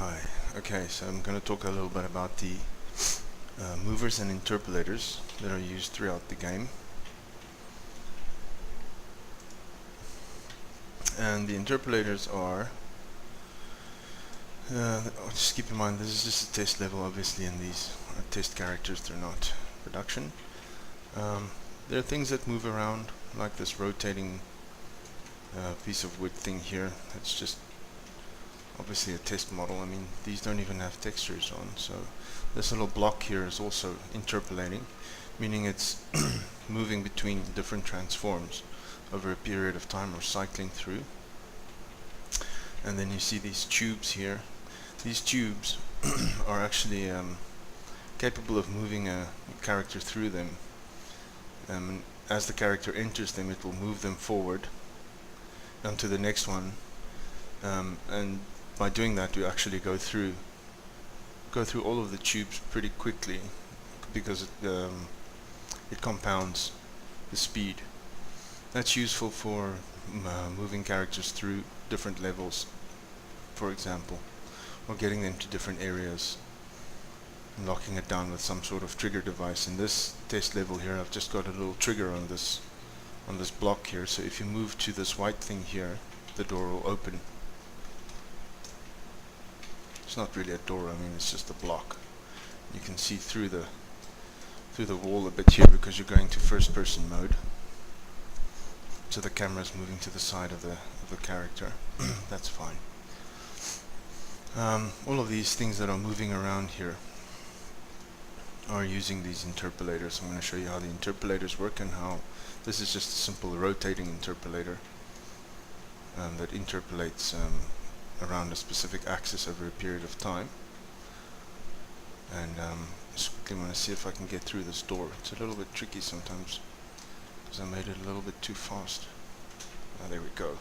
Hi. Okay, so I'm going to talk a little bit about the movers and interpolators that are used throughout the game. And the interpolators are, just keep in mind this is just a test level obviously, and these are test characters, they're not production. There are things that move around, like this rotating piece of wood thing here. That's just obviously a test model. I mean, these don't even have textures on, so this little block here is also interpolating, meaning it's moving between different transforms over a period of time, or cycling through. And then you see these tubes here. These tubes are actually capable of moving a character through them. As the character enters them, it will move them forward onto the next one, and by doing that we actually go through all of the tubes pretty quickly, because it compounds the speed. That's useful for moving characters through different levels, for example, or getting them to different areas and locking it down with some sort of trigger device. In this test level here, I've just got a little trigger on this block here, so if you move to this white thing here, the door will open. It's not really a door, I mean, it's just a block. You can see through the wall a bit here because you're going to first person mode, so the camera is moving to the side of the character. That's fine. All of these things that are moving around here are using these interpolators. I'm going to show you how the interpolators work, and how this is just a simple rotating interpolator that interpolates around a specific axis over a period of time. And just quickly want to see if I can get through this door. It's a little bit tricky sometimes because I made it a little bit too fast. There we go.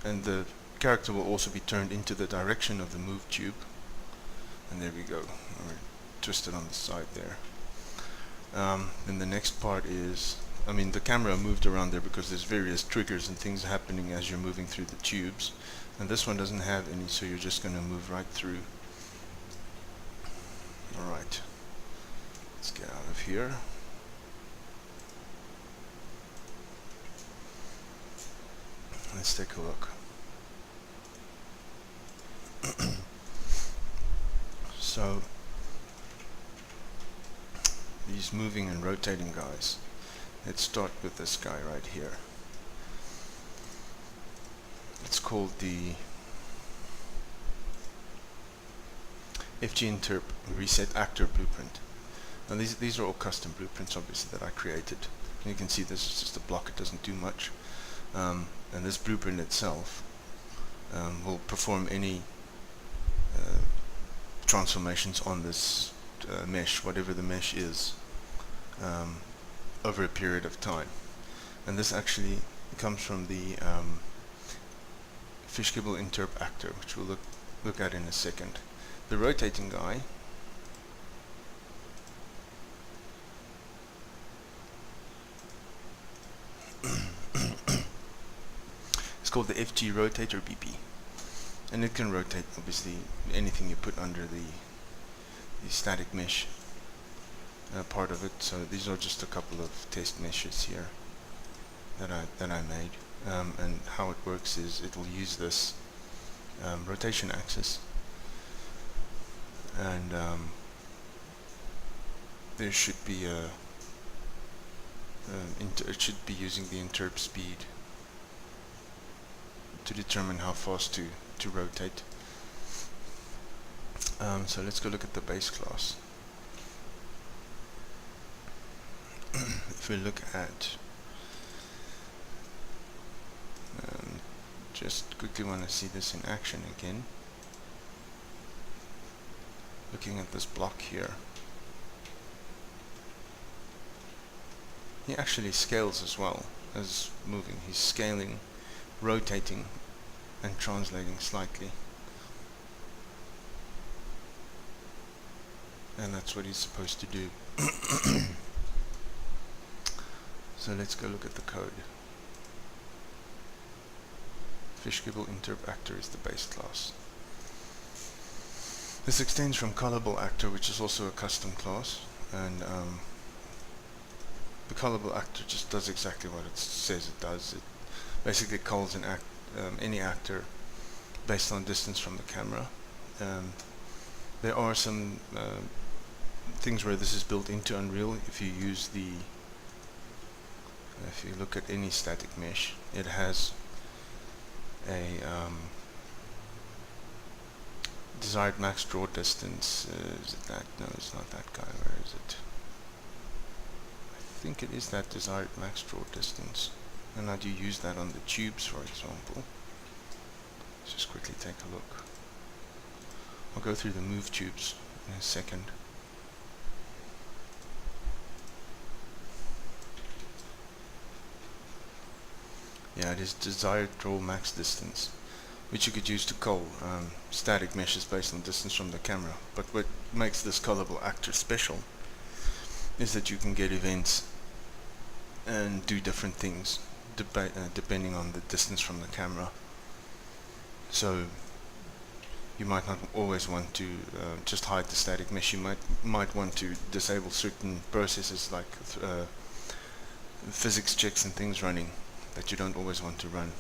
And the character will also be turned into the direction of the move tube, and there we go. We're twisted on the side there. Then the next part is, I mean, the camera moved around there because there's various triggers and things happening as you're moving through the tubes, and this one doesn't have any, so you're just going to move right through. Alright, let's get out of here. Let's take a look. So these moving and rotating guys, let's start with this guy right here. It's called the FG Reset Actor Blueprint. Now these are all custom blueprints, obviously, that I created. And you can see this is just a block, it doesn't do much. And this blueprint itself will perform any transformations on this mesh, whatever the mesh is, over a period of time. And this actually comes from the FishGibble Interp actor, which we'll look at in a second. The rotating guy it's called the FG Rotator BP, and it can rotate obviously anything you put under the static mesh part of it. So these are just a couple of test meshes here that I made, and how it works is it will use this rotation axis, and there should be it should be using the Interp speed to determine how fast to rotate. So let's go look at the base class. If we look at, just quickly want to see this in action again. Looking at this block here, he actually scales as well as moving. He's scaling, rotating, and translating slightly. And that's what he's supposed to do. So let's go look at the code. FishGibble Interp Actor is the base class. This extends from callable actor, which is also a custom class, and the callable actor just does exactly what it says it does. It basically calls an any actor based on distance from the camera. There are some things where this is built into Unreal. If you look at any static mesh, it has a desired max draw distance. Is it that? No, it's not that guy. Where is it? I think it is that desired max draw distance. And how do you use that on the tubes, for example? Let's just quickly take a look. I'll go through the move tubes in a second. Yeah, it is desired draw max distance, which you could use to cull static meshes based on distance from the camera. But what makes this callable actor special is that you can get events and do different things depending on the distance from the camera. So you might not always want to just hide the static mesh. You might want to disable certain processes like physics checks and things running that you don't always want to run,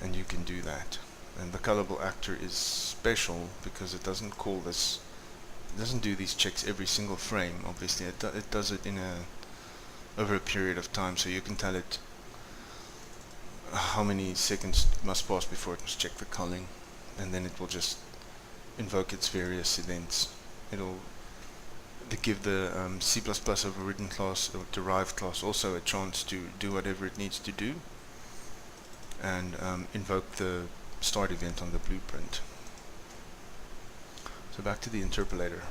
and you can do that. And the callable actor is special because it doesn't do these checks every single frame. Obviously it does it over a period of time, so you can tell it how many seconds must pass before it must check the culling, and then it will just invoke its various events. It'll give the C++ overridden class or derived class also a chance to do whatever it needs to do, and invoke the start event on the blueprint. So back to the interpolator.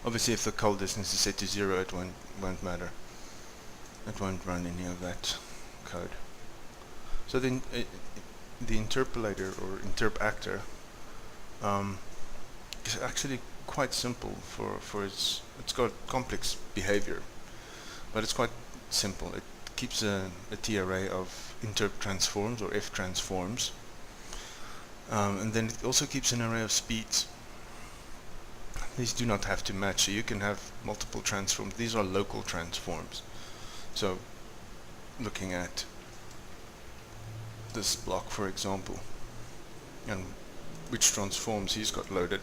Obviously, if the cull distance is set to 0, it won't matter. It won't run any of that code. So then the interpolator or interp actor is actually quite simple for it's got complex behavior, but it's quite simple. It keeps a T-array of interp transforms or F transforms, and then it also keeps an array of speeds. These do not have to match, so you can have multiple transforms. These are local transforms. So looking at this block, for example, and which transforms he's got loaded.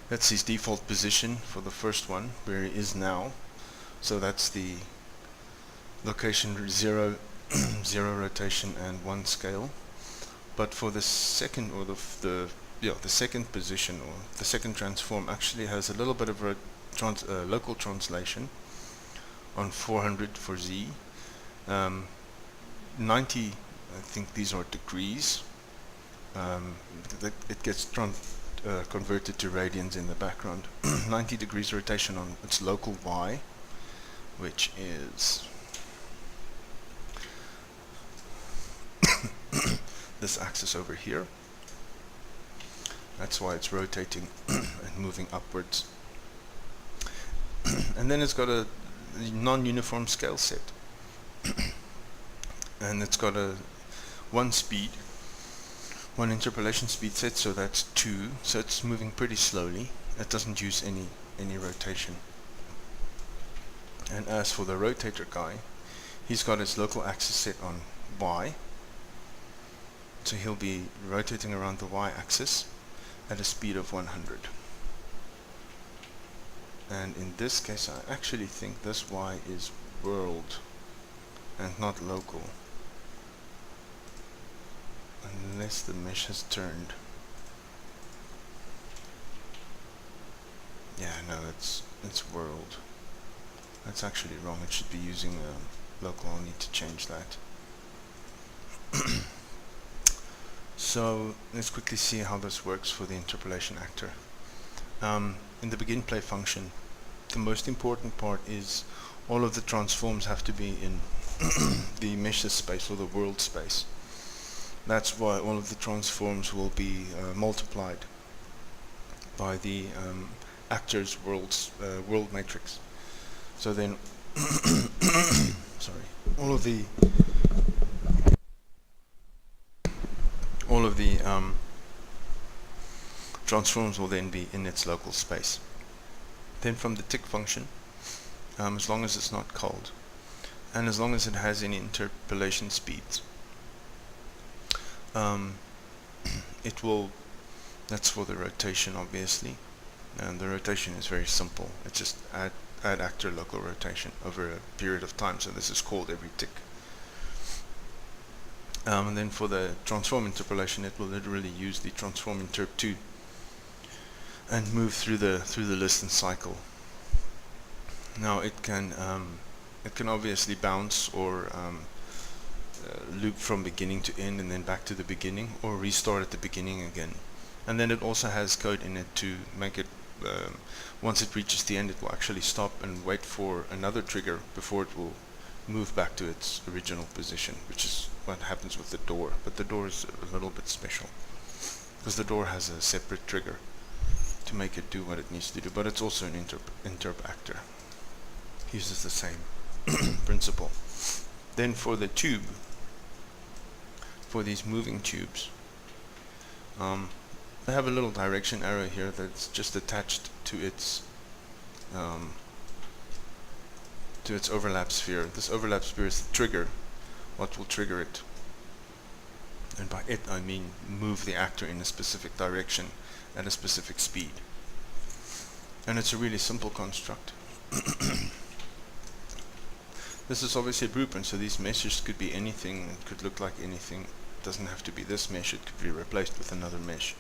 That's his default position for the first one, where he is now. So that's the location 0, 0 rotation and 1 scale. But for the second, or the second position, or the second transform, actually has a little bit of a local translation on 400 for Z. 90, I think these are degrees. It gets converted to radians in the background. 90 degrees rotation on its local Y, which is this axis over here. That's why it's rotating and moving upwards. And then it's got a non-uniform scale set. And it's got a one interpolation speed set, so that's 2, so it's moving pretty slowly. It doesn't use any rotation. And as for the rotator guy, he's got his local axis set on Y, so he'll be rotating around the Y axis at a speed of 100. And in this case, I actually think this Y is world and not local, unless the mesh has turned. Yeah, no, it's world. That's actually wrong. It should be using local. I'll need to change that. So let's quickly see how this works for the interpolation actor. In the begin play function, the most important part is all of the transforms have to be in the meshes space or the world space. That's why all of the transforms will be multiplied by the actor's world matrix. So then, all all of the transforms will then be in its local space. Then from the tick function, as long as it's not cold, and as long as it has any interpolation speeds, it will, that's for the rotation obviously, and the rotation is very simple. It's just add actor local rotation over a period of time, so this is called every tick. And then for the transform interpolation, it will literally use the transform interp 2 and move through the list and cycle. Now it can obviously bounce or loop from beginning to end and then back to the beginning, or restart at the beginning again. And then it also has code in it to make it, once it reaches the end, it will actually stop and wait for another trigger before it will move back to its original position, which is what happens with the door. But the door is a little bit special, because the door has a separate trigger to make it do what it needs to do, but it's also an interp actor. Uses the same principle. Then for the tube, for these moving tubes, they have a little direction arrow here that's just attached to its overlap sphere. This overlap sphere is the trigger, what will trigger it. And by it I mean move the actor in a specific direction at a specific speed. And it's a really simple construct. This is obviously a blueprint, so these meshes could be anything, it could look like anything. It doesn't have to be this mesh, it could be replaced with another mesh.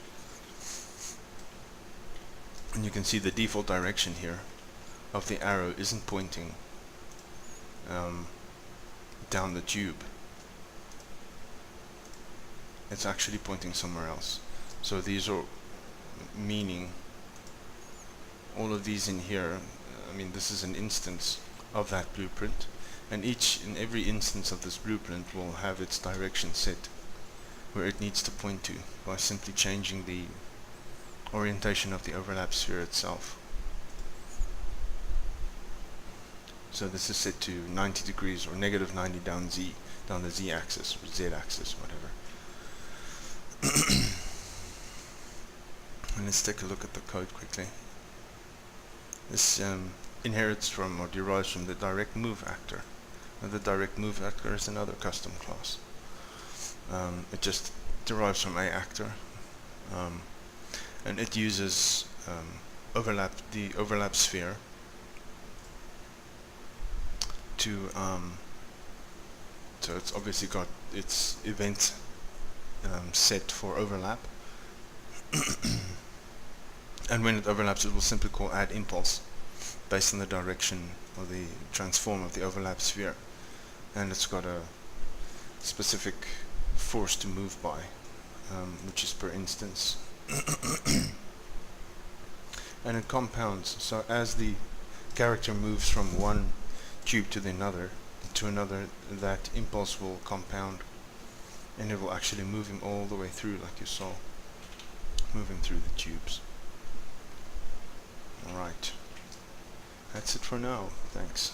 And you can see the default direction here of the arrow isn't pointing down the tube. It's actually pointing somewhere else. So these are meaning, all of these in here, I mean, this is an instance of that blueprint, and each and every instance of this blueprint will have its direction set where it needs to point to by simply changing the orientation of the overlap sphere itself. So this is set to 90 degrees or negative 90 down the z axis or z axis, whatever. And let's take a look at the code quickly. This inherits from or derives from the direct move actor. And the direct move actor is another custom class. It just derives from a actor, and it uses the overlap sphere to so it's obviously got its event set for overlap. And when it overlaps, it will simply call add impulse based on the direction or the transform of the overlap sphere, and it's got a specific force to move by, which is per instance. And it compounds, so as the character moves from one tube to another, that impulse will compound, and it will actually move him all the way through, like you saw, moving through the tubes. Alright, that's it for now. Thanks.